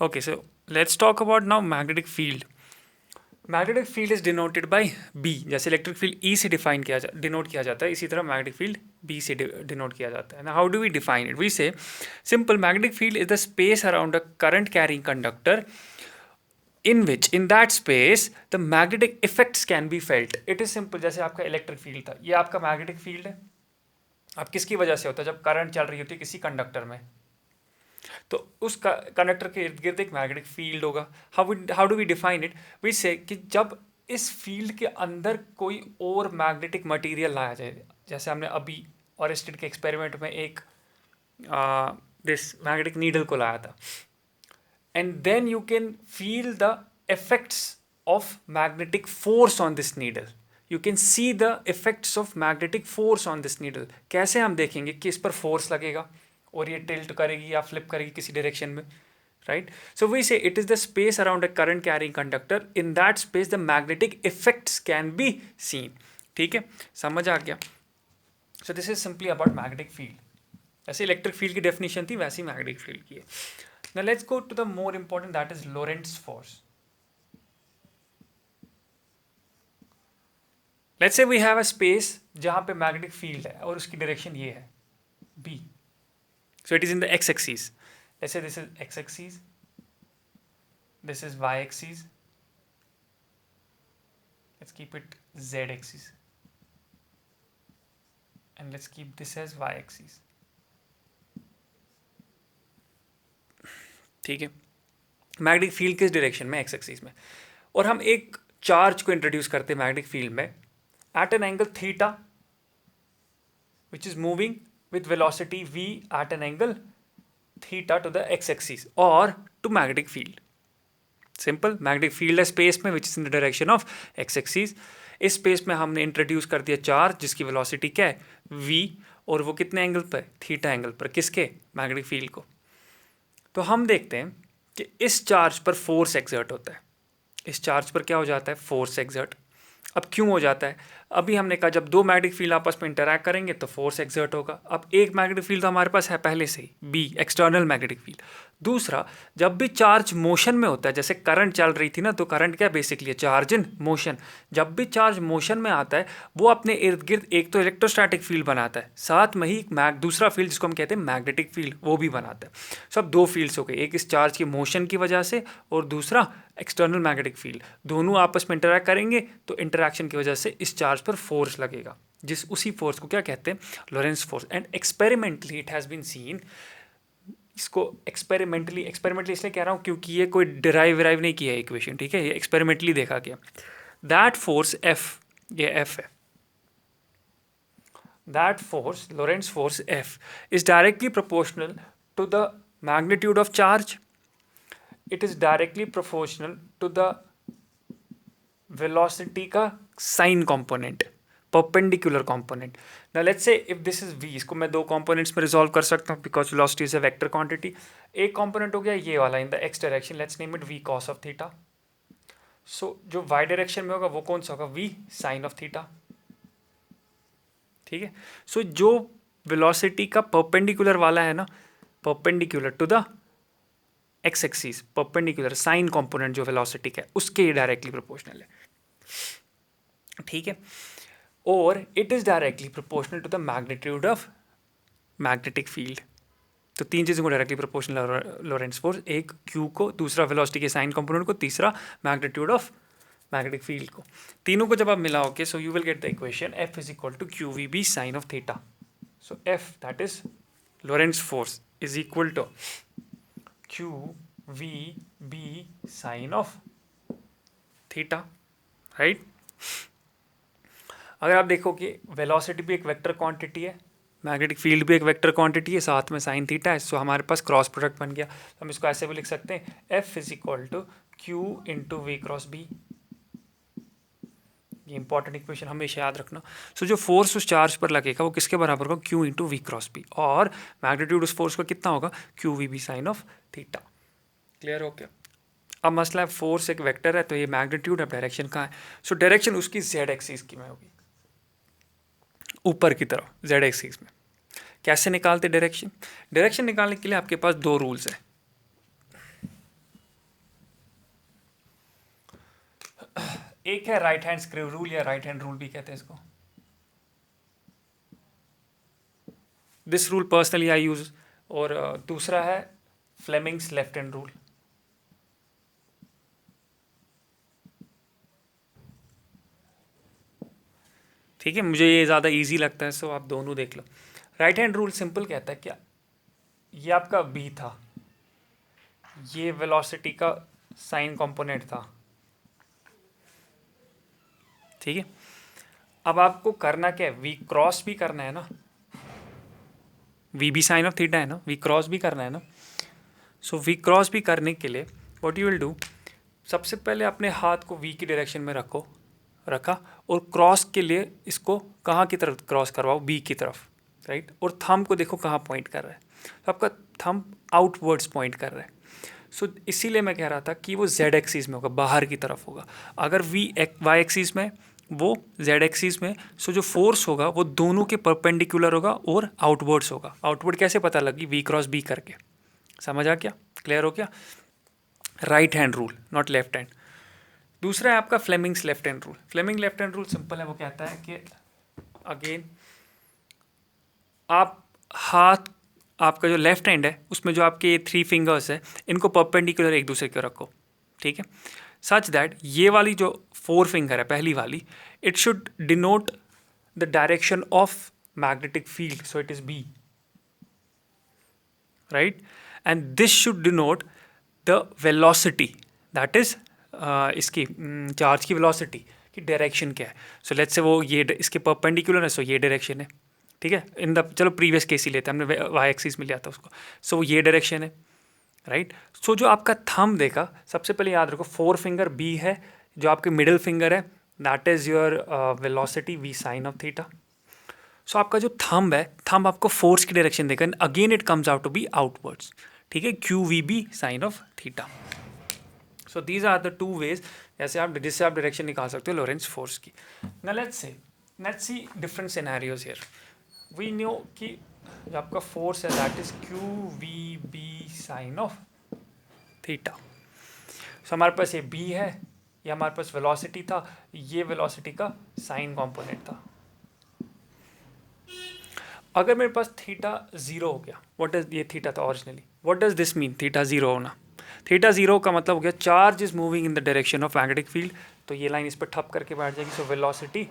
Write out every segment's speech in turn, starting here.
Okay, so let's talk about now magnetic field. Magnetic field is denoted by B. जैसे electric field E से denote किया जाता है, इसी तरह मैग्नेटिक फील्ड बी से डिनोट किया जाता है. How do we define it? We say simple magnetic field is the space around a current carrying conductor in that space the magnetic effects can be felt. It is simple. जैसे आपका electric field था, ये आपका magnetic field है. अब किसकी वजह से होता है? जब करंट चल रही होती है किसी कंडक्टर में, तो उस कंडक्टर के इर्द गिर्द एक मैग्नेटिक फील्ड होगा. How do we define it? We say कि जब इस फील्ड के अंदर कोई और मैग्नेटिक मटेरियल लाया जाए, जैसे हमने अभी ऑरेस्टेड के एक्सपेरिमेंट में एक दिस मैग्नेटिक नीडल को लाया था, and then you can feel the effects of magnetic force on this needle. You can see the effects of magnetic force on this needle. कैसे हम देखेंगे कि इस पर फोर्स लगेगा और ये टिल्ट करेगी या फ्लिप करेगी किसी डायरेक्शन में, right? So we say it is the space around a current carrying conductor. In that space the magnetic effects can be seen. ठीक है, समझ आ गया? So this is simply about magnetic field. ऐसे electric field की definition थी, वैसी magnetic field की है. Now let's go to the more important, that is Lorentz force. Let's say we have a space जहाँ पे magnetic field है और उसकी direction ये है B. So it is in the x-axis. Let's say this is x-axis, this is y-axis. Let's keep it z-axis, and let's keep this as y-axis. ठीक है, magnetic field किस डायरेक्शन में? X axis में. और हम एक चार्ज को introduce करते हैं मैग्नेटिक फील्ड में at an angle theta which is moving with velocity v at an angle theta to the x axis और to magnetic field. Simple, magnetic field है स्पेस में which is in the direction of X axis. इस space में हमने introduce कर दिया charge जिसकी velocity क्या है? v, और वो कितने एंगल पर? थीटा एंगल पर. किसके? मैग्नेटिक फील्ड को. तो हम देखते हैं कि इस चार्ज पर फोर्स एक्सर्ट होता है. इस चार्ज पर क्या हो जाता है? Force exert. अब क्यों हो जाता है? अभी हमने कहा जब दो मैग्नेटिक फील्ड आपस में इंटरैक्ट करेंगे तो फोर्स एक्सर्ट होगा. अब एक मैग्नेटिक फील्ड तो हमारे पास है पहले से ही, बी, एक्सटर्नल मैग्नेटिक फील्ड. दूसरा, जब भी चार्ज मोशन में होता है, जैसे करंट चल रही थी ना, तो करंट क्या बेसिकली? Charge in motion. जब भी चार्ज मोशन में आता है वो अपने इर्द गिर्द एक तो इलेक्ट्रोस्टैटिक फील्ड बनाता है, साथ में ही दूसरा फील्ड जिसको हम कहते हैं मैग्नेटिक फील्ड, वो भी बनाता है. सब दो फील्ड्स हो गए, एक इस चार्ज की मोशन की वजह से और दूसरा एक्सटर्नल मैग्नेटिक फील्ड. दोनों आपस में इंटरैक्ट करेंगे तो इंटरैक्शन की वजह से इस चार्ज पर फोर्स लगेगा, जिस उसी फोर्स को क्या कहते हैं? Lorentz force. And experimentally it has been seen. इसको एक्सपेरिमेंटली इसलिए कह रहा हूँ क्योंकि ये कोई डिराइव नहीं किया है इक्वेशन, ठीक है, ये एक्सपेरिमेंटली देखा गया. दैट फोर्स F, ये F है, that force, Lorentz force F, is directly proportional to the magnitude of charge. It is directly proportional to the velocity का sine component, perpendicular component. Now let's say if this is v, इसको मैं दो components में resolve कर सकता हूँ because velocity is a vector quantity. एक component हो गया ये वाला in the x direction, let's name it v cos of theta. So जो y डायरेक्शन में होगा वो कौन सा होगा? v sin of theta. ठीक है, सो जो वेलोसिटी का परपेंडिकुलर वाला है ना, perpendicular to the x axis, perpendicular sine component जो वेलोसिटी का है उसके डायरेक्टली प्रोपोर्शनल है. ठीक है, और it is directly proportional to the magnitude of magnetic field. तो तीन चीज़ों को डायरेक्टली प्रोपोर्शनल लोरेंट्ज फोर्स, एक क्यू को, दूसरा वेलोसिटी के साइन कंपोनेंट को, तीसरा मैग्नीट्यूड ऑफ मैग्नेटिक फील्ड को. तीनों को जब आप मिलाओगे so you will get the equation F is equal to Q we B sine of theta. So F that is Lorentz force is equal to Q we B sine of theta, right. अगर आप देखोगे velocity भी एक vector quantity है, magnetic field भी एक vector quantity है, साथ में साइन थीटा है, सो हमारे पास क्रॉस प्रोडक्ट बन गया. हम इसको ऐसे भी लिख सकते हैं F is equal to q into v cross B. ये इंपॉर्टेंट इक्वेशन हमेशा याद रखना. सो जो फोर्स उस चार्ज पर लगेगा वो किसके बराबर होगा? Q into v cross B, और मैग्नीट्यूड उस फोर्स का कितना होगा? Q we B sine of theta. Clear हो गया? अब मसला है फोर्स एक वेक्टर है तो ये मैग्नीट्यूड अब डायरेक्शन कहाँ है? सो डायरेक्शन उसकी जेड एक्सिस की में होगी, ऊपर की तरफ जेड एक्सिस में. कैसे निकालते डायरेक्शन? डायरेक्शन निकालने के लिए आपके पास दो रूल्स हैं. एक है राइट हैंड स्क्रू रूल या राइट हैंड रूल भी कहते हैं इसको. This rule personally I use. और दूसरा है फ्लेमिंग्स लेफ्ट हैंड रूल. ठीक है, मुझे ये ज़्यादा इजी लगता है, सो आप दोनों देख लो. राइट हैंड रूल सिंपल कहता है क्या, ये आपका बी था, ये वेलोसिटी का साइन कंपोनेंट था. ठीक है, अब आपको करना क्या है, वी क्रॉस भी करना है ना, वी भी साइन ऑफ थीटा है ना, वी क्रॉस भी करना है ना. सो वी क्रॉस भी करने के लिए व्हाट यू विल डू, सबसे पहले अपने हाथ को वी की डायरेक्शन में रखा और क्रॉस के लिए इसको कहाँ की तरफ क्रॉस करवाओ, बी की तरफ, राइट. और थंब को देखो कहाँ पॉइंट कर रहा है, तो आपका थंब आउटवर्ड्स पॉइंट कर रहा है. सो इसीलिए मैं कह रहा था कि वो जेड एक्सिस में होगा, बाहर की तरफ होगा. अगर वी वाई एक्सिस में, वो जेड एक्सिस में. सो जो फोर्स होगा वो दोनों के परपेंडिकुलर होगा और आउटवर्ड्स होगा. आउटवर्ड कैसे पता लगी, वी क्रॉस बी करके. समझ आ गया, क्लियर हो गया. Right hand rule, not left hand. दूसरा है आपका Fleming's left hand rule. Fleming left hand rule simple है, वो कहता है कि अगेन आप हाथ, आपका जो लेफ्ट हैंड है उसमें जो आपके 3 फिंगर्स है इनको परपेंडिकुलर एक दूसरे को रखो. ठीक है, सच दैट ये वाली जो 4 फिंगर है पहली वाली, it should denote the direction of magnetic field, so it is B, right. And this should denote the velocity, that is इसकी चार्ज की वेलोसिटी की डायरेक्शन क्या है. सो लेट्स से वो ये इसके परपेंडिकुलर है, सो ये डायरेक्शन है. ठीक है, इन द चलो प्रीवियस केस ही लेते हैं, हमने वाई एक्सिस में लिया था उसको. सो ये डायरेक्शन है, राइट. सो जो आपका थंब देखा, सबसे पहले याद रखो 4 फिंगर बी है, जो आपके मिडिल फिंगर है that is your velocity V sine of theta. So आपका जो थंब है, थंब आपको फोर्स की डायरेक्शन देगा, again it comes out to be outwards. ठीक है, Q we B sine of theta. So these are the 2 ways जिससे आप डायरेक्शन निकाल सकते हो लॉरेंस फोर्स की. Now let's see different scenarios here. We know कि जो आपका फोर्स है that is Q we B sine of theta. So हमारे पास ये बी है, ये हमारे पास वेलोसिटी था, ये वेलोसिटी का साइन कंपोनेंट था. अगर मेरे पास थीटा 0 हो गया, व्हाट डज, ये थीटा था originally, what does this mean theta 0 होना. थीटा 0 का मतलब हो गया charge is moving in the direction of magnetic field, तो ये लाइन इस पर ठप करके बैठ जाएगी. सो वेलोसिटी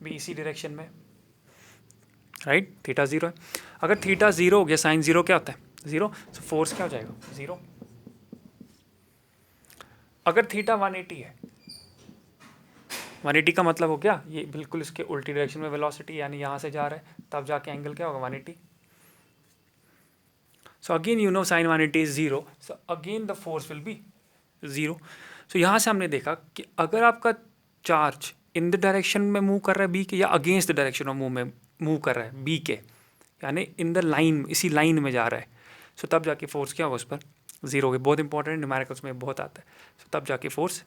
भी इसी डायरेक्शन में, राइट. थीटा 0 है. अगर थीटा 0 हो गया, साइन 0 क्या होता है, 0. सो फोर्स क्या हो जाएगा, 0. अगर थीटा 180 है, 180 का मतलब हो गया ये बिल्कुल इसके उल्टी डायरेक्शन में वेलोसिटी, यानी यहाँ से जा रहा है, तब जाके एंगल क्या होगा, 180. So again you know sine 180 is 0, so again the force will be 0. So यहाँ से हमने देखा कि अगर आपका चार्ज इन द डायरेक्शन में मूव कर रहा है बी के, या against the direction of move में मूव कर रहा है बी के, यानी इन द लाइन, इसी लाइन में जा रहा है, सो तब जाके फोर्स क्या होगा उस पर, 0 होगी. बहुत इंपॉर्टेंट, न्यूमेरिकल्स में बहुत आता है. सो तब जाके फोर्स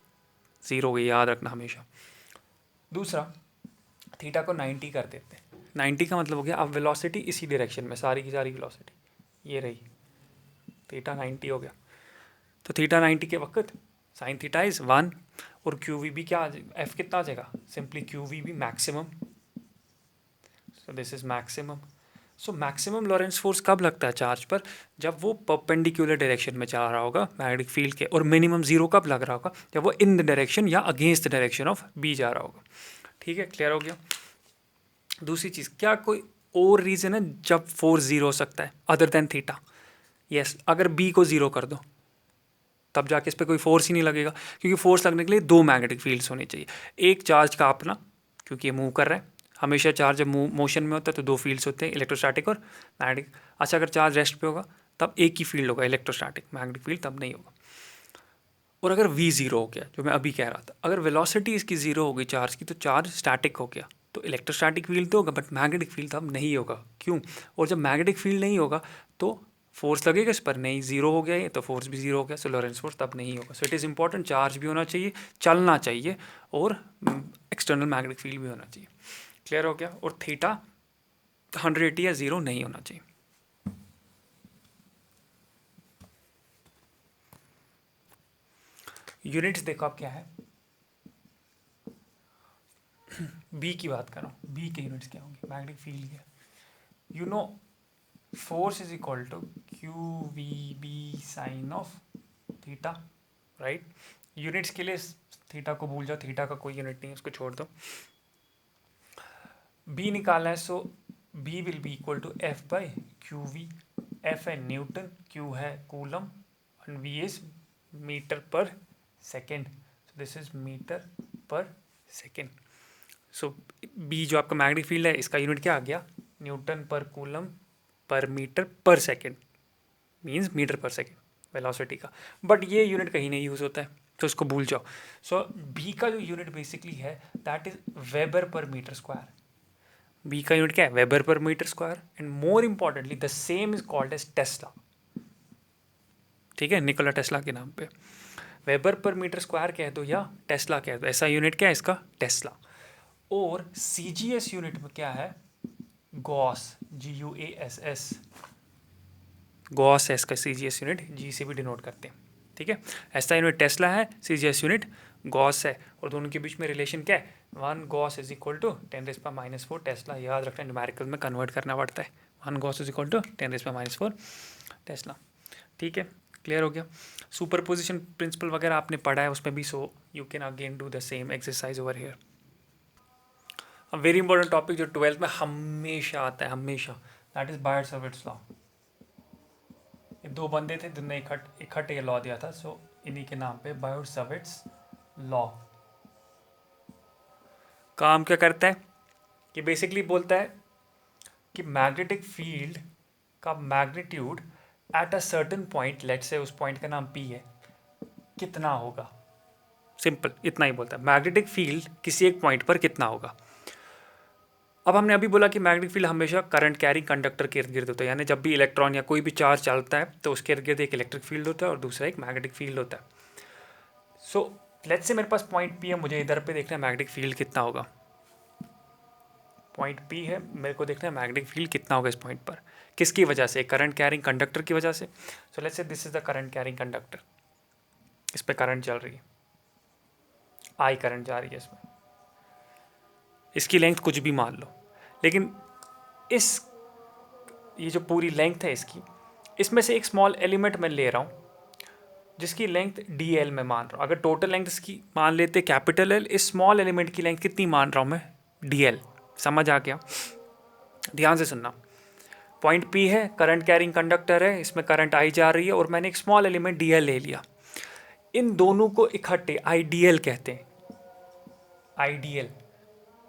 0 होगी, याद रखना हमेशा. दूसरा, थीटा को 90 कर देते हैं. 90 का मतलब हो गया अब वेलोसिटी इसी डायरेक्शन में, सारी की सारी वेलोसिटी ये रही, थीटा 90 हो गया. तो थीटा 90 के वक्त साइन थीटा इज 1 और क्यू वी बी क्या, एफ कितना आ जाएगा, simply q we B maximum. So this is maximum. So maximum Lorentz force कब लगता है चार्ज पर, जब वो परपेंडिकुलर डायरेक्शन में जा रहा होगा मैग्नेटिक फील्ड के. और मिनिमम 0 कब लग रहा होगा, जब वो इन द डायरेक्शन या against the direction of B जा रहा होगा. ठीक है, क्लियर हो गया. दूसरी चीज़, क्या कोई और रीज़न है जब फोर्स 0 हो सकता है अदर देन थीटा. यस, अगर बी को 0 कर दो तब जाके इस पर कोई फोर्स ही नहीं लगेगा, क्योंकि फोर्स लगने के लिए 2 मैग्नेटिक फील्ड्स होनी चाहिए. एक चार्ज का अपना, क्योंकि ये मूव कर रहा है, हमेशा चार्ज जब मोशन में होता है तो 2 फील्ड्स होते हैं, इलेक्ट्रोस्टैटिक और मैग्नेटिक. अच्छा, अगर चार्ज रेस्ट पे होगा तब एक ही फील्ड होगा, इलेक्ट्रोस्टैटिक. मैग्नेटिक फील्ड तब नहीं होगा. और अगर v 0 हो गया, जो मैं अभी कह रहा था, अगर वेलोसिटी इसकी 0 हो गई चार्ज की, तो चार्ज स्टैटिक हो गया, तो इलेक्ट्रोस्टैटिक फील्ड तो होगा बट मैग्नेटिक फील्ड तब नहीं होगा. क्यों, और जब मैग्नेटिक फील्ड नहीं होगा तो फोर्स लगेगा इस पर, नहीं, 0 हो गया ये, तो फोर्स भी 0 हो गया, सो लॉरेंस फोर्स तब नहीं होगा. So it is important, charge भी होना चाहिए, चलना चाहिए, और एक्सटर्नल मैग्नेटिक फील्ड भी होना चाहिए. क्लियर हो गया. और थीटा 180 या 0 नहीं होना चाहिए. यूनिट्स देखो आप क्या है, बी की बात कर रहा हूँ, बी के यूनिट्स क्या होंगे मैग्नेटिक फील्ड के, you know force is equal to Q we B sine of theta, right. Units के लिए थीटा को भूल जाओ, थीटा का कोई यूनिट नहीं है, उसको छोड़ दो। बी निकालना है, so B will be equal to F by Q V. F है न्यूटन, क्यू है coulomb, and V is metre per second, so this is metre per second. So B जो आपका मैग्नेटिक फील्ड है, इसका unit क्या आ गया, Newton पर coulomb per metre per second, means metre per second velocity का। But ये यूनिट कहीं नहीं यूज़ होता है, तो उसको भूल जाओ। सो बी का जो यूनिट बेसिकली है that is weber per metre square. B का यूनिट क्या है, weber per metre square, and more importantly the same is called as tesla, ठीक है, निकोला टेस्ला के नाम पे। वेबर पर मीटर स्क्वायर कह दो या टेस्ला कह दो, ऐसा यूनिट क्या है इसका, टेस्ला। और सीजीएस यूनिट में क्या है, गॉस, GUASS, गॉस है इसका सीजीएस यूनिट, जी से भी डिनोट करते हैं, ठीक है। ऐसा यूनिट टेस्ला है, सीजीएस यूनिट गॉस है, और दोनों के बीच में रिलेशन क्या है, 1 gauss is equal to 10⁻⁻⁴ tesla. याद रखना, न्यूमेरिकल में कन्वर्ट करना पड़ता है, 1 gauss is equal to 10⁻⁴ tesla, ठीक है, क्लियर हो गया। सुपरपोजिशन प्रिंसिपल वगैरह आपने पढ़ा है उसमें भी, so you can again do the same exercise over here. अब वेरी इंपॉर्टेंट टॉपिक जो 12th में हमेशा आता है, हमेशा, दैट इज बायट-सावर्ट्स लॉ। ये दो बंदे थे जिनने इकट्ठे ये लॉ दिया था, सो इन्हीं के नाम पे बायट-सावर्ट्स लॉ। काम क्या करता है कि बेसिकली बोलता है कि मैग्नेटिक फील्ड का magnitude at a certain point, let's say उस पॉइंट का नाम P है, कितना होगा। सिंपल इतना ही बोलता है, मैग्नेटिक फील्ड किसी एक पॉइंट पर कितना होगा। अब हमने अभी बोला कि मैग्नेटिक फील्ड हमेशा करंट कैरी कंडक्टर के इर्द गिर्द होता है, यानी जब भी इलेक्ट्रॉन या कोई भी चार्ज चलता है तो उसके इर्द गिर्द एक इलेक्ट्रिक फील्ड होता है और दूसरा एक मैग्नेटिक फील्ड होता है। सो लेट्स से मेरे पास पॉइंट P है, मुझे इधर पे देखना है मैग्नेटिक फील्ड कितना होगा। पॉइंट P है, मेरे को देखना है मैग्नेटिक फील्ड कितना होगा इस पॉइंट पर, किसकी वजह से, करंट कैरिंग कंडक्टर की वजह से। So let's say this is the current carrying conductor, इस पर करंट चल रही है, I करंट जा रही है इसमें, इसकी लेंथ कुछ भी मान लो, लेकिन ये जो पूरी लेंथ है इसकी, इसमें से एक स्मॉल एलिमेंट मैं ले रहा हूँ जिसकी लेंथ DL में मान रहा हूँ। अगर टोटल लेंथ इसकी मान लेते कैपिटल L, इस स्मॉल एलिमेंट की लेंथ कितनी मान रहा हूँ मैं, DL। समझ आ गया, ध्यान से सुनना। पॉइंट P है, करंट कैरिंग कंडक्टर है, इसमें करंट I जा रही है और मैंने एक स्मॉल एलिमेंट DL ले लिया। इन दोनों को इकट्ठे IDL कहते हैं, IDL।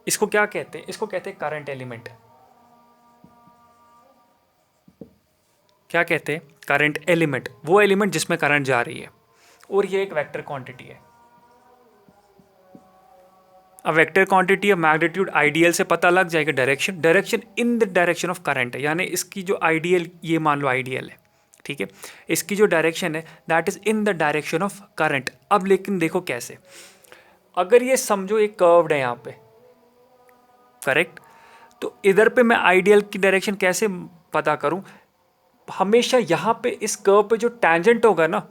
इसको क्या कहते हैं, इसको कहते हैं करंट एलिमेंट। क्या कहते हैं, करंट एलिमेंट, वो एलिमेंट जिसमें करंट जा रही है, और ये एक वेक्टर क्वांटिटी है। अब vector quantity of magnitude ideal से पता लग जाएगा, direction in the direction of current है, यानी इसकी जो आइडियल, ये मान लो आइडियल है, ठीक है, इसकी जो डायरेक्शन है that is in the direction of current. अब लेकिन देखो कैसे, अगर ये समझो एक कर्व्ड है यहाँ पे, करेक्ट, तो इधर पे मैं आइडियल की डायरेक्शन कैसे पता करूं, हमेशा यहाँ पे इस कर्व पे जो टैंजेंट होगा ना,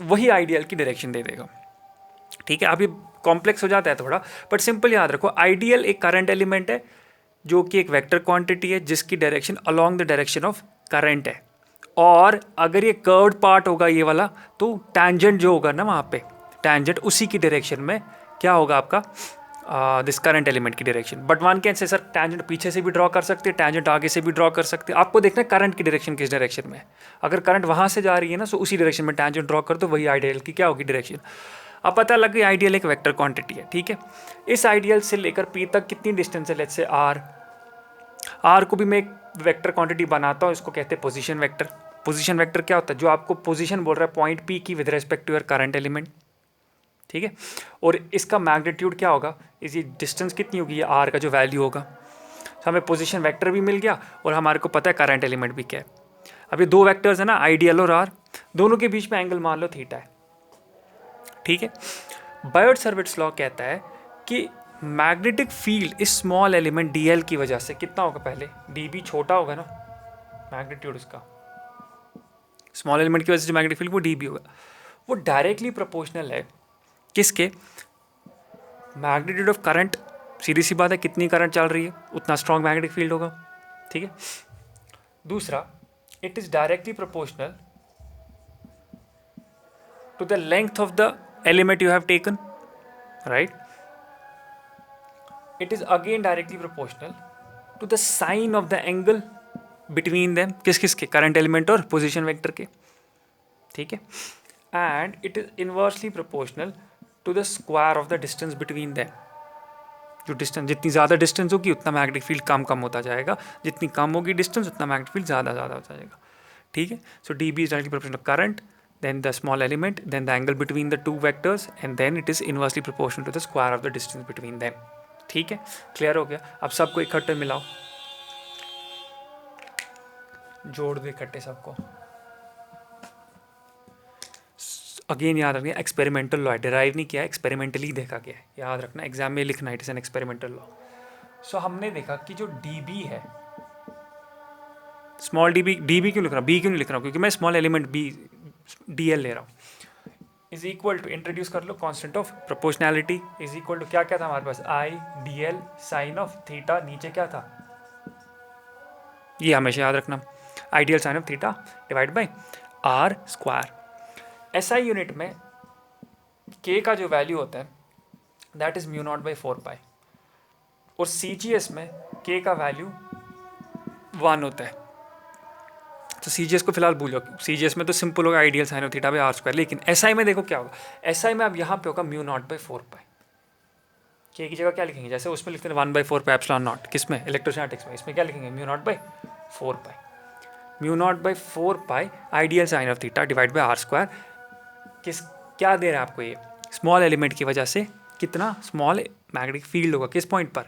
वही आइडियल की डायरेक्शन दे देगा, ठीक है। अब ये कॉम्प्लेक्स हो जाता है थोड़ा, बट सिंपल याद रखो, आइडियल एक करंट एलिमेंट है जो कि एक वेक्टर क्वांटिटी है जिसकी direction along the direction of current है, और अगर ये कर्व्ड पार्ट होगा ये वाला, तो टैंजेंट जो होगा ना वहाँ पे, टैंजेंट उसी की डायरेक्शन में क्या होगा आपका, दिस करंट एलिमेंट की direction. But one can say sir tangent पीछे से भी ड्रॉ कर सकते हैं, टैंजेंट आगे से भी ड्रॉ कर सकते हैं, आपको देखना है करंट की डायरेक्शन किस डायरेक्शन में है। अगर करंट वहाँ से जा रही है ना, तो उसी डायरेक्शन में टैंजेंट ड्रॉ कर दो, वही आइडियल की क्या होगी डायरेक्शन। अब पता लग गई आइडियल एक वेक्टर क्वांटिटी है, ठीक है। इस आइडियल से लेकर P तक कितनी डिस्टेंस है, लेट्स से R को भी मैं एक वेक्टर क्वांटिटी बनाता हूँ, इसको कहते हैं पोजीशन वेक्टर। पोजीशन वेक्टर क्या होता है, जो आपको पोजीशन बोल रहा है पॉइंट P की with respect to your current element, ठीक है। और इसका मैग्नीट्यूड क्या होगा, इसी डिस्टेंस कितनी होगी, ये R का जो वैल्यू होगा। तो हमें पोजीशन वेक्टर भी मिल गया और हमारे को पता है करंट एलिमेंट भी क्या है। अब ये दो वेक्टर्स है ना, आइडियल और R, दोनों के बीच में एंगल मान लो थीटा है, ठीक है। बायट-सावर्ट्स लॉ कहता है कि मैग्नेटिक फील्ड इस स्मॉल एलिमेंट DL की वजह से कितना होगा, पहले dB छोटा होगा ना, मैग्नीट्यूड उसका, स्मॉल एलिमेंट की वजह से जो मैग्नेटिक फील्ड वो dB होगा, वो डायरेक्टली प्रोपोर्शनल है किसके? मैग्नीट्यूड ऑफ करंट, सीधी सी बात है, कितनी करंट चल रही है उतना स्ट्रॉन्ग मैग्नेटिक फील्ड होगा, ठीक है। दूसरा, it is directly proportional to the length of the element you have taken, right. It is again directly proportional to the sine of the angle between them, किसके? Current element और position vector के, ठीक है। And it is inversely proportional to the square of the distance between them. जो distance, जितनी ज़्यादा distance होगी उतना मैग्नेटिक फील्ड कम होता जाएगा, जितनी कम होगी डिस्टेंस उतना मैग्नेटिक फील्ड ज़्यादा होता जाएगा, ठीक है। So D B is directly proportional current, then the small element, then the angle between the two vectors, and then it is inversely proportional to the square of the distance between them, ठीक है। Clear हो गया? अब सबको इकट्ठे मिलाओ, जोड़ दो इकट्ठे सबको। अगेन याद रखना, एक्सपेरिमेंटल लॉ है, डिराइव नहीं किया है, एक्सपेरिमेंटली देखा गया है, याद रखना, एग्जाम में लिखना, it is an experimental law. So हमने देखा कि जो डी बी है, स्मॉल डी बी क्यों लिख रहा हूँ, बी क्यों नहीं लिख रहा हूँ, क्योंकि मैं small element B D L ले रहा हूँ, इज इक्वल टू, इंट्रोड्यूस कर लो constant of proportionality, is equal to क्या क्या था हमारे पास, I D L sine of theta, नीचे क्या था, ये हमेशा याद रखना, ideal sine of theta divide by are square. SI unit में के का जो वैल्यू होता है that is mu naught by 4 pi, और सीजीएस में के का वैल्यू 1 होता है। तो सीजीएस को फिलहाल भूल जाओ, सीजीएस में तो सिंपल होगा I dl sine of theta by are square, लेकिन एसआई में देखो क्या होगा, एसआई में अब यहाँ पे होगा म्यू नॉट बाई 4 पाई। के की जगह क्या लिखेंगे, जैसे उसमें लिखते हैं 1/4 पाई एप्सिलॉन नॉट, किसमें, इलेक्ट्रोस्टैटिक्स में, इसमें क्या लिखेंगे, mu naught by 4 pi, mu naught by 4 pi ideal sine of theta divide by are square. किस, क्या दे रहा है आपको ये, स्मॉल एलिमेंट की वजह से कितना स्मॉल मैग्नेटिक फील्ड होगा, किस पॉइंट पर,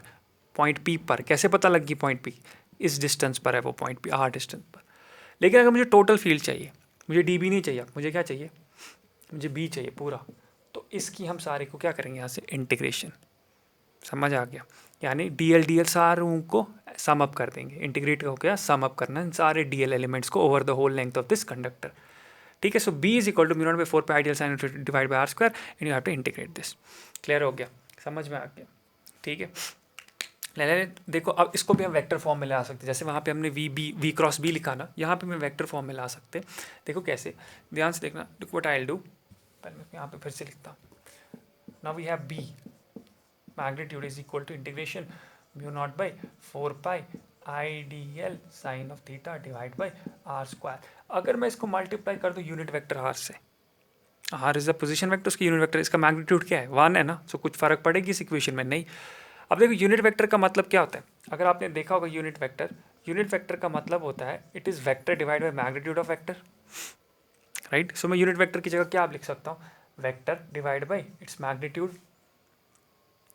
पॉइंट पी पर। कैसे पता लग गई पॉइंट पी, इस डिस्टेंस पर है वो पॉइंट पी, आर डिस्टेंस पर। लेकिन अगर मुझे टोटल फील्ड चाहिए, मुझे डी बी नहीं चाहिए, मुझे क्या चाहिए, मुझे बी चाहिए पूरा, तो इसकी हम सारे को क्या करेंगे, यहाँ से इंटीग्रेशन, समझ आ गया, यानी डी एल सारों को सम अप कर देंगे, इंटीग्रेट हो गया, सम अप करना इन सारे डी एल एलिमेंट्स को over the whole length of this conductor, ठीक है। So B is equal to mu naught by 4 pi ideal sine divide by are square, and you have to integrate this. Clear हो गया, समझ में आ गया, ठीक है। ले देखो, अब इसको भी हम वेक्टर फॉर्म में ला सकते हैं, जैसे वहाँ पे हमने वी क्रॉस बी लिखा ना, यहाँ पे मैं वेक्टर फॉर्म में ला सकते हैं। देखो कैसे, ध्यान से देखना, व्हाट आई विल डू, पहले मैं यहाँ पे फिर से लिखता हूँ। Now we have B, magnitude is equal to integration mu naught by 4 pi I D L sine of theta divide by are square. अगर मैं इसको मल्टीप्लाई कर दूँ यूनिट वेक्टर आर से, r is the position vector, उसकी unit vector, इसका magnitude क्या है, 1 है ना, सो कुछ फर्क पड़ेगी इस इक्वेशन में, नहीं। अब देखो यूनिट वेक्टर का मतलब क्या होता है, अगर आपने देखा होगा यूनिट वेक्टर का मतलब होता है it is vector divide by magnitude of vector, right. So मैं यूनिट वेक्टर की जगह क्या आप लिख सकता हूँ, vector divide by its magnitude,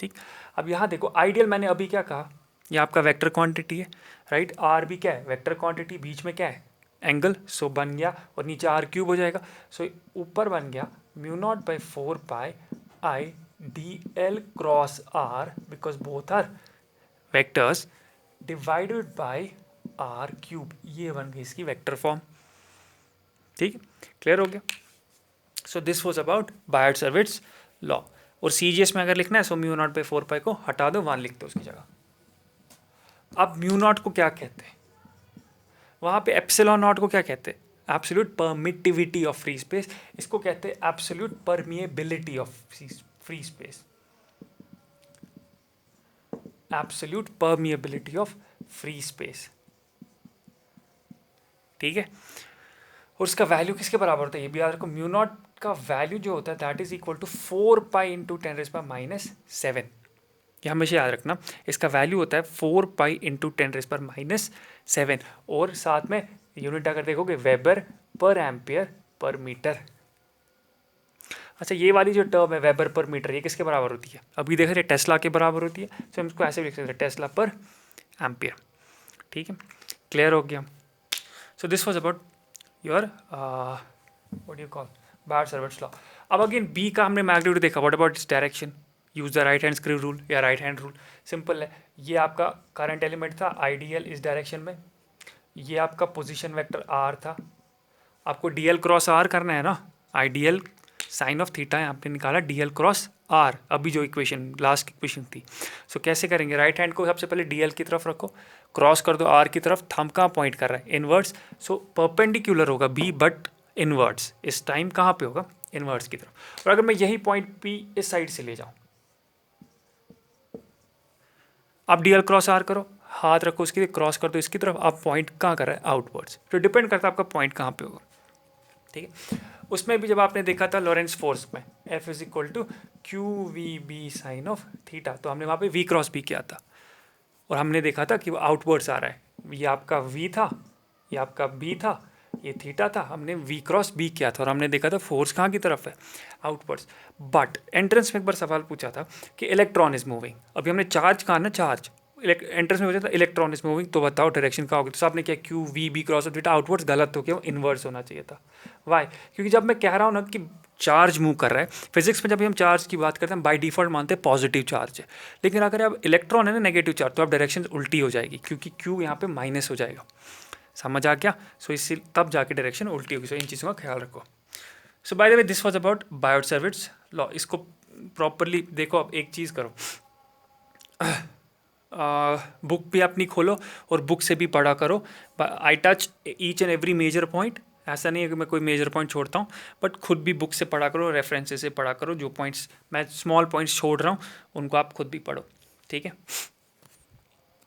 ठीक। अब यहाँ देखो, आइडियल मैंने अभी क्या कहा, ये आपका वेक्टर क्वांटिटी है, राइट। आर भी क्या है, वेक्टर क्वांटिटी, बीच में क्या है, एंगल, सो बन गया, और नीचे आर क्यूब हो जाएगा, सो ऊपर बन गया mu naught by 4 pi I dl cross r, because both are vectors, divided by r cube, ये बन गई इसकी वेक्टर फॉर्म, ठीक है। क्लियर हो गया। So this was about Biot Savart's law. और सीजीएस में अगर लिखना है, so mu naught by 4 pi को हटा दो, 1 लिख दो उसकी जगह। अब म्यू नॉट को क्या कहते हैं, वहाँ पे एप्सिलॉन नॉट को क्या कहते हैं, absolute permittivity of free space, इसको कहते हैं absolute permeability of free space, absolute permeability of free space, ठीक है। और उसका वैल्यू किसके बराबर होता है, ये भी याद रखो, म्यू नॉट का वैल्यू जो होता है that is equal to 4 pi into 10⁻⁻⁷। ये हमेशा याद रखना, इसका वैल्यू होता है 4 पाई इंटू 10⁻⁷, और साथ में यूनिट अगर देखोगे वेबर पर एम्पियर पर मीटर। अच्छा, ये वाली जो टर्म है वेबर पर मीटर, ये किसके बराबर होती है, अभी देख रहे टेस्ला के बराबर होती है, तो हम इसको ऐसे भी लिख सकते हैं, टेस्ला पर एम्पियर, ठीक है। क्लियर हो गया। So this was about your what you call Biot Savart's law. अब अगेन बी का हमने मैग्नीट्यूड देखा, what about its direction, use the right hand screw rule या राइट हैंड रूल, सिंपल है। ये आपका करंट एलिमेंट था आईडीएल इस डायरेक्शन में, ये आपका पोजीशन वेक्टर आर था, आपको डीएल क्रॉस आर करना है ना, आईडीएल साइन ऑफ थीटा यहाँ पे निकाला डीएल क्रॉस आर, अभी जो इक्वेशन लास्ट इक्वेशन थी। सो कैसे करेंगे, राइट हैंड को सबसे पहले डीएल की तरफ रखो, क्रॉस कर दो आर की तरफ, थंब कहाँ पॉइंट कर रहा है, इनवर्ड्स। सो परपेंडिकुलर होगा बी बट इनवर्ड्स, इस टाइम कहाँ पे होगा, इनवर्ड्स की तरफ। और अगर मैं यही पॉइंट पी इस साइड से ले जाऊँ, आप डीएल क्रॉस आर करो, हाथ रखो उसकी क्रॉस कर दो इसकी तरफ, आप पॉइंट कहाँ कर रहा है, आउटवर्ड्स। तो डिपेंड करता है आपका पॉइंट कहाँ पे होगा, ठीक है। उसमें भी जब आपने देखा था लॉरेंस फोर्स में F is equal to Q we B sine of theta, तो हमने वहाँ पे V क्रॉस B किया था और हमने देखा था कि वो आउटवर्ड्स आ रहा है, ये आपका V था, ये आपका B था, ये थीटा था, हमने V क्रॉस B किया था और हमने देखा था फोर्स कहाँ की तरफ है, आउटवर्ड्स। बट एंट्रेंस में एक बार सवाल पूछा था कि इलेक्ट्रॉन इज मूविंग, अभी हमने चार्ज कहा ना, चार्ज एंट्रेंस में पूछा था इलेक्ट्रॉन इज मूविंग, तो बताओ डायरेक्शन क्या होगी, तो आपने क्या q we B cross of theta, outwards गलत हो गया, वो इनवर्स होना चाहिए था। वाई, क्योंकि जब मैं कह रहा हूँ ना कि चार्ज मूव कर रहा है, फिजिक्स में जब भी हम चार्ज की बात करते हैं बाय डिफॉल्ट मानते हैं पॉजिटिव चार्ज है, लेकिन अगर अब इलेक्ट्रॉन है ना नेगेटिव चार्ज, तो अब डायरेक्शन उल्टी हो जाएगी क्योंकि क्यू यहाँ पे माइनस हो जाएगा, समझ आ गया। सो इससे तब जाके डायरेक्शन उल्टी होगी। सो इन चीज़ों का ख्याल रखो। So by the way this was about Biot Savart's law. इसको प्रॉपरली देखो, अब एक चीज़ करो, बुक भी अपनी खोलो और बुक से भी पढ़ा करो। I touch each and every major point, ऐसा नहीं है कि मैं कोई मेजर पॉइंट छोड़ता हूँ, बट खुद भी बुक से पढ़ा करो, रेफरेंसेस से पढ़ा करो, जो पॉइंट्स मैं स्मॉल पॉइंट्स छोड़ रहा हूँ उनको आप खुद भी पढ़ो, ठीक है।